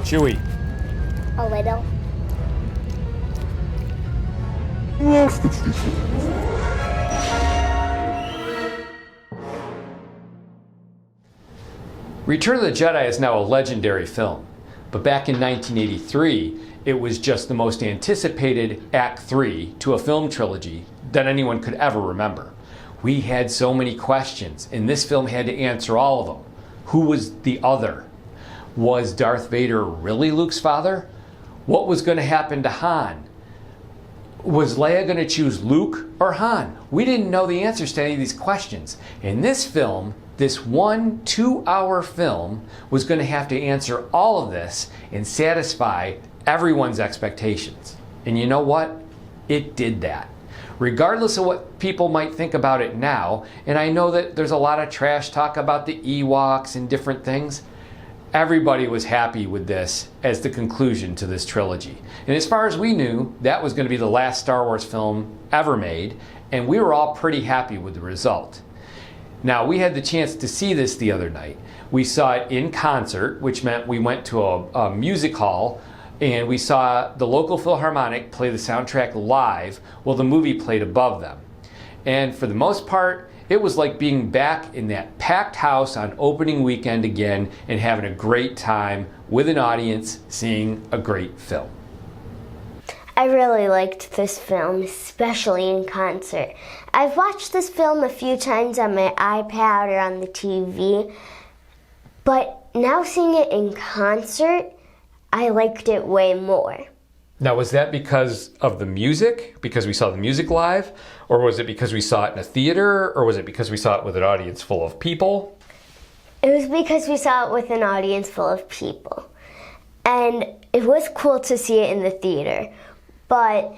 Chewie. A little. Return of the Jedi is now a legendary film, but back in 1983, it was just the most anticipated Act 3 to a film trilogy that anyone could ever remember. We had so many questions, and this film had to answer all of them. Who was the other? Was Darth Vader really Luke's father? What was going to happen to Han? Was Leia going to choose Luke or Han? We didn't know the answers to any of these questions. In this film, this 2-hour film was going to have to answer all of this and satisfy everyone's expectations. And you know what? It did that. Regardless of what people might think about it now, and I know that there's a lot of trash talk about the Ewoks and different things, everybody was happy with this as the conclusion to this trilogy. And as far as we knew, that was going to be the last Star Wars film ever made, and we were all pretty happy with the result. Now, we had the chance to see this the other night. We saw it in concert, which meant we went to a music hall and we saw the local Philharmonic play the soundtrack live while the movie played above them. And for the most part, it was like being back in that packed house on opening weekend again and having a great time with an audience seeing a great film. I really liked this film, especially in concert. I've watched this film a few times on my iPad or on the TV, but now seeing it in concert, I liked it way more. Now, was that because of the music? Because we saw the music live? Or was it because we saw it in a theater? Or was it because we saw it with an audience full of people? It was because we saw it with an audience full of people. And it was cool to see it in the theater. But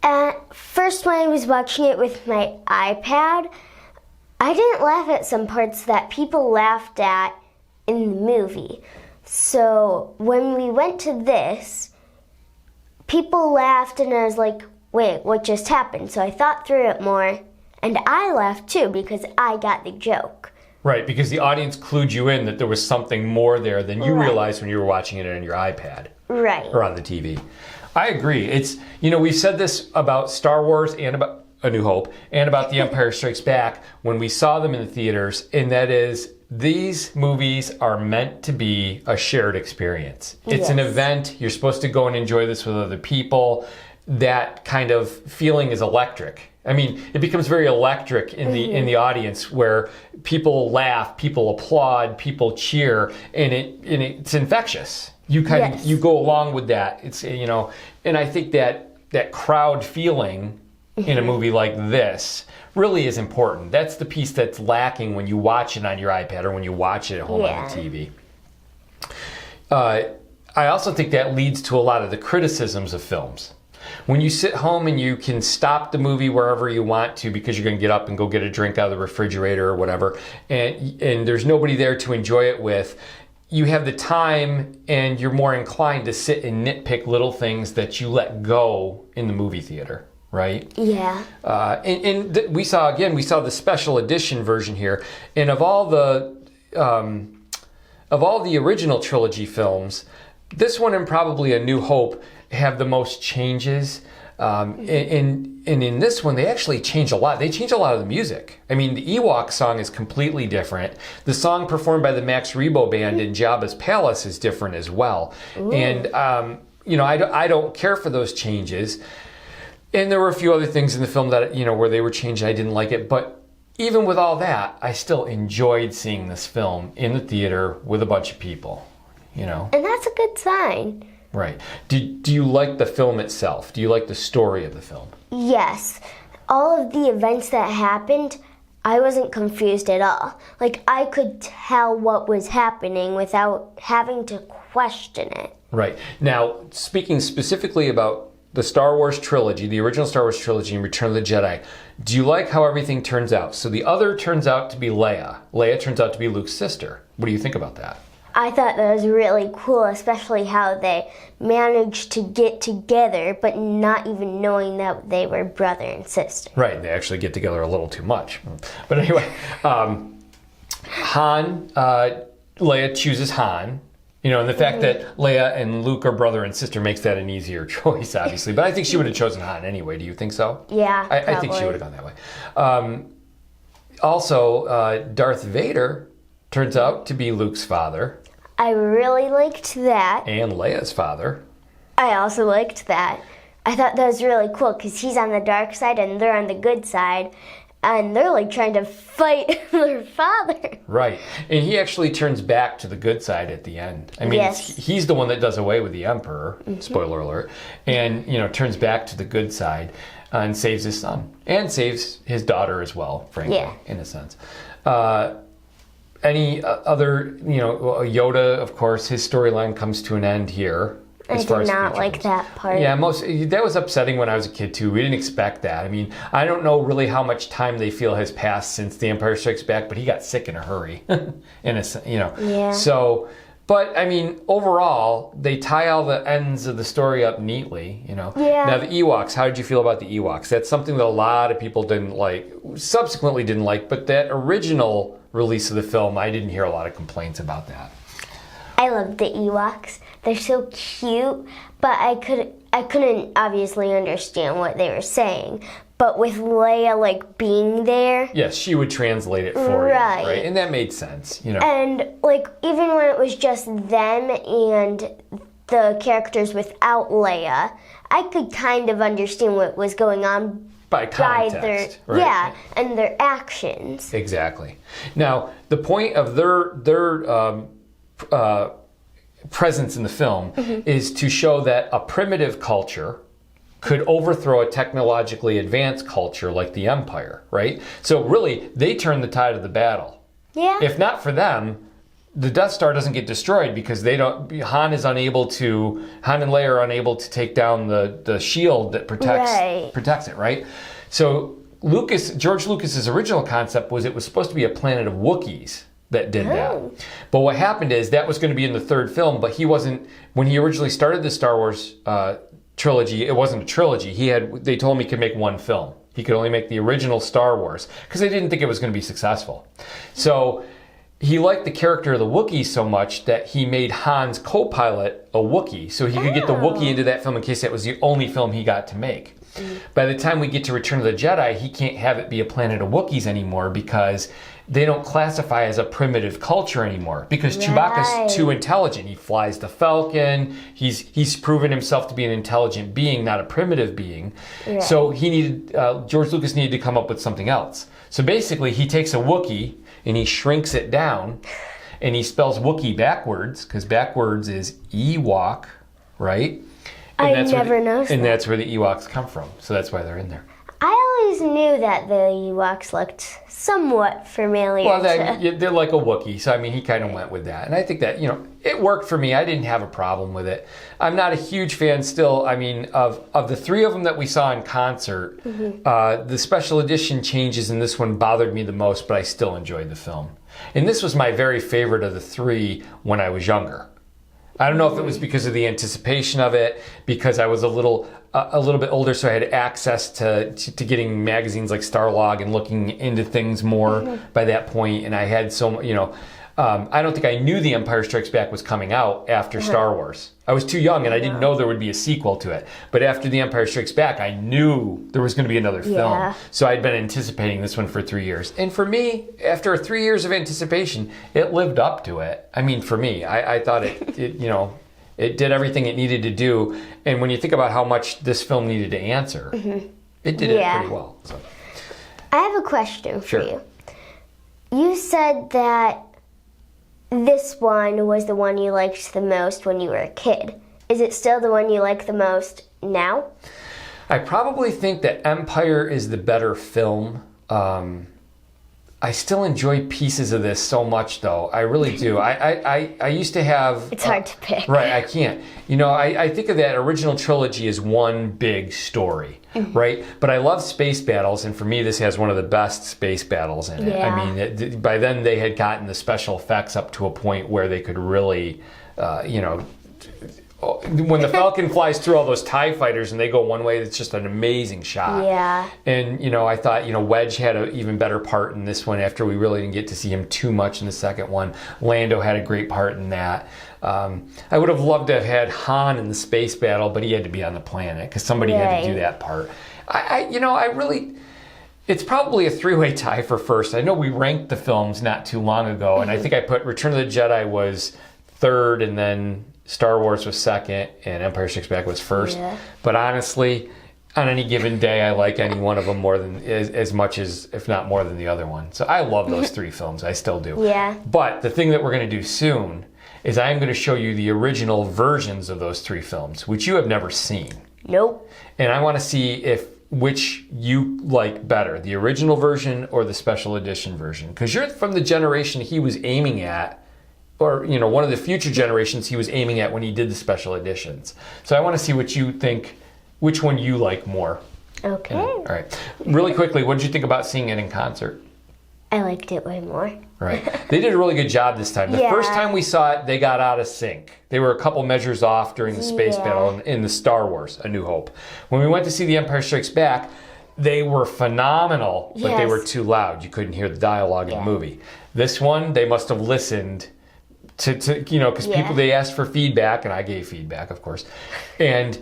at first when I was watching it with my iPad, I didn't laugh at some parts that people laughed at in the movie. So when we went to this, people laughed and I was like, wait, what just happened? So I thought through it more, and I laughed too because I got the joke. Right, because the audience clued you in that there was something more there than you Right. realized when you were watching it on your iPad. Right. Or on the TV. I agree. It's, we've said this about Star Wars and about A New Hope and about The Empire Strikes Back when we saw them in the theaters, and that is, these movies are meant to be a shared experience. It's an Yes. event. You're supposed to go and enjoy this with other people. That kind of feeling is electric. I mean, it becomes very electric in the audience where people laugh, people applaud, people cheer, and it's infectious. You kind of you go along with that. It's and I think that crowd feeling in a movie like this really is important. That's the piece that's lacking when you watch it on your iPad or when you watch it at home on the TV. I also think that leads to a lot of the criticisms of films. When you sit home and you can stop the movie wherever you want to because you're going to get up and go get a drink out of the refrigerator or whatever, and there's nobody there to enjoy it with, you have the time and you're more inclined to sit and nitpick little things that you let go in the movie theater, right? Yeah. We saw the special edition version here, and of all the original trilogy films, this one and probably A New Hope have the most changes. And in this one, they actually change a lot. They change a lot of the music. I mean, the Ewok song is completely different. The song performed by the Max Rebo Band in Jabba's Palace is different as well. Ooh. And, I don't care for those changes. And there were a few other things in the film that, where they were changed, I didn't like it. But even with all that, I still enjoyed seeing this film in the theater with a bunch of people, And that's a good sign. Right. Do you like the film itself? Do you like the story of the film? Yes. All of the events that happened, I wasn't confused at all. Like, I could tell what was happening without having to question it. Right. Now, speaking specifically about the Star Wars trilogy, the original Star Wars trilogy and Return of the Jedi, do you like how everything turns out? So the other turns out to be Leia. Leia turns out to be Luke's sister. What do you think about that? I thought that was really cool, especially how they managed to get together, but not even knowing that they were brother and sister. Right, they actually get together a little too much. But anyway, Leia chooses Han, You know, and the fact that Leia and Luke are brother and sister makes that an easier choice, obviously. But I think she would have chosen Han anyway. Do you think so? Yeah, I think she would have gone that way. Also, Darth Vader turns out to be Luke's father. I really liked that. And Leia's father. I also liked that. I thought that was really cool because he's on the dark side and they're on the good side. And they're like trying to fight their father. Right. And he actually turns back to the good side at the end. I mean, yes. He's the one that does away with the Emperor, spoiler alert, and, you know, turns back to the good side and saves his son. And saves his daughter as well, frankly, in a sense. Any other, you know, Yoda, of course, his storyline comes to an end here. I did not like that part. Yeah, that was upsetting when I was a kid too. We didn't expect that. I mean, I don't know really how much time they feel has passed since The Empire Strikes Back, but he got sick in a hurry, you know. Yeah. So, but I mean, overall, they tie all the ends of the story up neatly, you know. Yeah. Now the Ewoks, how did you feel about the Ewoks? That's something that a lot of people didn't like, subsequently didn't like, but that original release of the film, I didn't hear a lot of complaints about that. I love the Ewoks. They're so cute, but I couldn't obviously understand what they were saying. But with Leia like being there, yes, she would translate it for you, right? And that made sense, you know. And like even when it was just them and the characters without Leia, I could kind of understand what was going on by context, right? Yeah, and their actions. Exactly. Now, the point of their presence in the film is to show that a primitive culture could overthrow a technologically advanced culture like the Empire, right? So really, they turn the tide of the battle. Yeah. If not for them, the Death Star doesn't get destroyed because Han and Leia are unable to take down the shield that protects it, right? So George Lucas's original concept was it was supposed to be a planet of Wookiees that did that. But what happened is that was going to be in the third film, but when he originally started the Star Wars trilogy, it wasn't a trilogy. They told him he could make one film. He could only make the original Star Wars because they didn't think it was going to be successful. So he liked the character of the Wookiee so much that he made Han's co-pilot a Wookiee so he could get the Wookiee into that film in case that was the only film he got to make. By the time we get to Return of the Jedi, he can't have it be a planet of Wookiees anymore because they don't classify as a primitive culture anymore because Chewbacca's too intelligent. He flies the Falcon. He's proven himself to be an intelligent being, not a primitive being. Right. So George Lucas needed to come up with something else. So basically, he takes a Wookiee and he shrinks it down, and he spells Wookiee backwards because backwards is Ewok, right? And I never noticed that. And that's where the Ewoks come from. So that's why they're in there. I always knew that the Ewoks looked somewhat familiar. Well, they're like a Wookiee, so I mean, he kind of went with that. And I think that, you know, it worked for me. I didn't have a problem with it. I'm not a huge fan still, I mean, of the three of them that we saw in concert, the special edition changes in this one bothered me the most, but I still enjoyed the film. And this was my very favorite of the three when I was younger. I don't know if it was because of the anticipation of it, because I was a little bit older, so I had access to getting magazines like Starlog and looking into things more by that point. And I had I don't think I knew The Empire Strikes Back was coming out after Star Wars. I was too young and I didn't know there would be a sequel to it. But after The Empire Strikes Back, I knew there was going to be another film. So I'd been anticipating this one for 3 years. And for me, after 3 years of anticipation, it lived up to it. I mean, for me, I thought it did everything it needed to do. And when you think about how much this film needed to answer, it did it pretty well. So. I have a question for you. You said that this one was the one you liked the most when you were a kid. Is it still the one you like the most now? I probably think that Empire is the better film. I still enjoy pieces of this so much, though. I really do. I used to have... It's hard to pick. Right, I can't. You know, I think of that original trilogy as one big story, right? But I love space battles, and for me, this has one of the best space battles in it. I mean, by then, they had gotten the special effects up to a point where they could really, when the Falcon flies through all those TIE fighters and they go one way, it's just an amazing shot. Yeah. And, I thought, Wedge had an even better part in this one after we really didn't get to see him too much in the second one. Lando had a great part in that. I would have loved to have had Han in the space battle, but he had to be on the planet because somebody had to do that part. It's probably a three-way tie for first. I know we ranked the films not too long ago, and I think I put Return of the Jedi was third, and then Star Wars was second, and Empire Strikes Back was first. Yeah. But honestly, on any given day, I like any one of them more than as much as, if not more than the other one. So I love those three films. I still do. Yeah. But the thing that we're going to do soon is I'm going to show you the original versions of those three films, which you have never seen. Nope. And I want to see which you like better, the original version or the special edition version. Because you're from the generation he was aiming at, or one of the future generations he was aiming at when he did the special editions. So I want to see what you think, which one you like more. Okay. All right. Really quickly, what did you think about seeing it in concert? I liked it way more. Right. They did a really good job this time. The first time we saw it, they got out of sync. They were a couple measures off during the space battle in the Star Wars, A New Hope. When we went to see The Empire Strikes Back, they were phenomenal, but they were too loud. You couldn't hear the dialogue in the movie. This one, they must have listened to because people, they asked for feedback, and I gave feedback, of course. And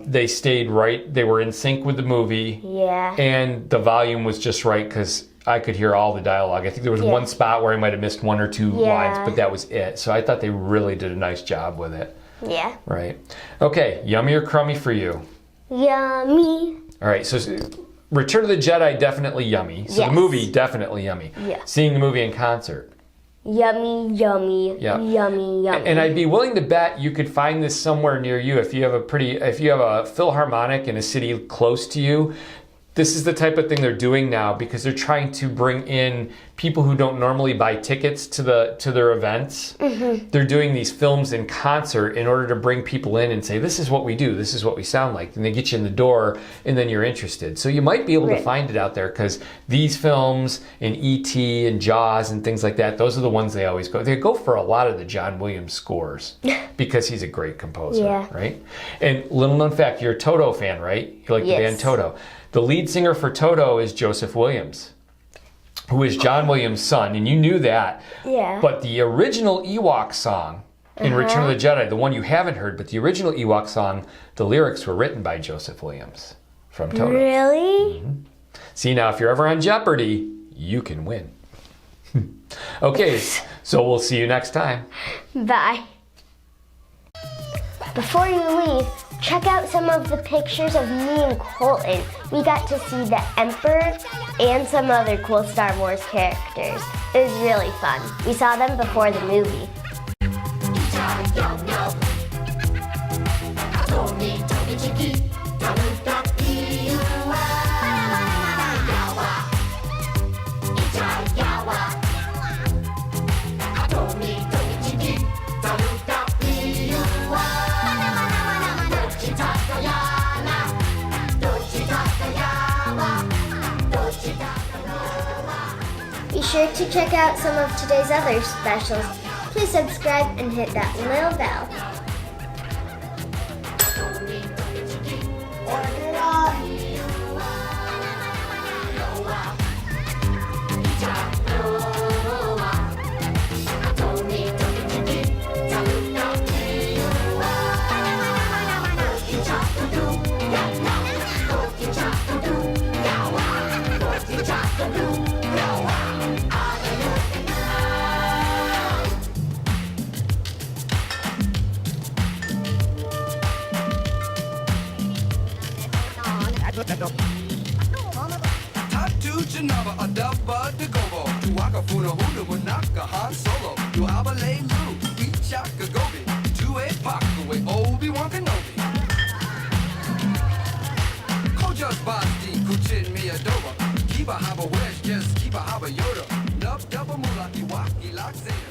they stayed right. They were in sync with the movie. Yeah. And the volume was just right because I could hear all the dialogue. I think there was one spot where I might have missed one or two lines, but that was it. So I thought they really did a nice job with it. Yeah. Right. Okay, yummy or crummy for you? Yummy. All right, so Return of the Jedi, definitely yummy. So the movie, definitely yummy. Yeah. Seeing the movie in concert. Yummy, yummy, yummy, yummy. And I'd be willing to bet you could find this somewhere near you if you have a Philharmonic in a city close to you. This is the type of thing they're doing now because they're trying to bring in people who don't normally buy tickets to their events. Mm-hmm. They're doing these films in concert in order to bring people in and say, this is what we do, this is what we sound like. And they get you in the door and then you're interested. So you might be able to find it out there because these films and E.T. and Jaws and things like that, those are the ones they always go. They go for a lot of the John Williams scores because he's a great composer, right? And little known fact, you're a Toto fan, right? You like the band Toto. The lead singer for Toto is Joseph Williams, who is John Williams' son, and you knew that. Yeah. But the original Ewok song in Return of the Jedi, the one you haven't heard, but the original Ewok song, the lyrics were written by Joseph Williams from Toto. Really? Mm-hmm. See, now if you're ever on Jeopardy, you can win. Okay, so we'll see you next time. Bye. Before you leave, check out some of the pictures of me and Colton. We got to see the Emperor and some other cool Star Wars characters. It was really fun. We saw them before the movie. Be sure to check out some of today's other specials. Please subscribe and hit that little bell. Tatu Janava, a dubba de gobo, Tuaka Funa Huda, Wanaka Han Solo, Tu Abale Lu, Ichaka Gobi, Tu A Pakaway, Obi-Wan Kenobi. Koja's Basti, Kuchin Miyadoba, Kiba Haba Wesh, just Kiba Haba Yoda, Nub Double Mulaki Waki Lock Zeta.